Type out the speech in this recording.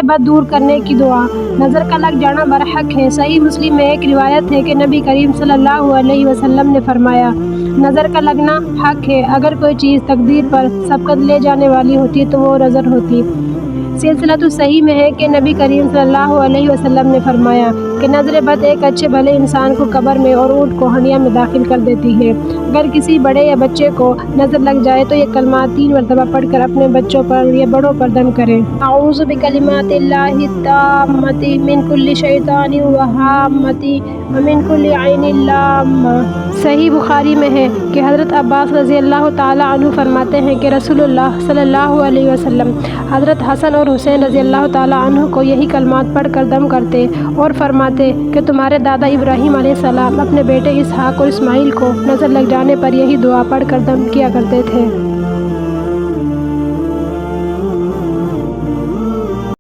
बद दूर करने की दुआ। नज़र का लग जाना बरहक है। सही मुस्लिम में एक रिवायत है कि नबी करीम सल्लल्लाहु अलैहि वसल्लम ने फरमाया, नज़र का लगना हक है। अगर कोई चीज़ तकदीर पर सबकत ले जाने वाली होती तो वो नज़र होती। सिलसिला तो सही में है कि नबी करीम सल्लल्लाहु अलैहि वसल्लम ने फरमाया कि नज़र बद एक अच्छे भले इंसान को कब्र में और ऊँट को हंडिया में दाखिल कर देती है। अगर किसी बड़े या बच्चे को नज़र लग जाए तो ये कलमा 3 मरतबा पढ़कर अपने बच्चों पर या बड़ों पर दम करें। अऊज़ु बिकलिमातिल्लाहि ताम्मति मिन कुल्लि शैतानिन व हाम्मति व मिन कुल्लि ऐनिन लाम्मा। सही बुखारी में है कि हज़रत अब्बास रज़ियल्लाहु ताला अन्हु फरमाते हैं कि रसूलुल्लाह सल्लल्लाहु अलैहि वसल्लम हज़रत हसन और हुसैन रज़ियल्लाहु ताला अन्हु को यही कलमात पढ़कर दम करते और फरमाते कि तुम्हारे दादा इब्राहीम अलैहिस्सलाम अपने बेटे इसहाक और इस्माइल को नज़र लग जाने पर यही दुआ पढ़कर दम किया करते थे।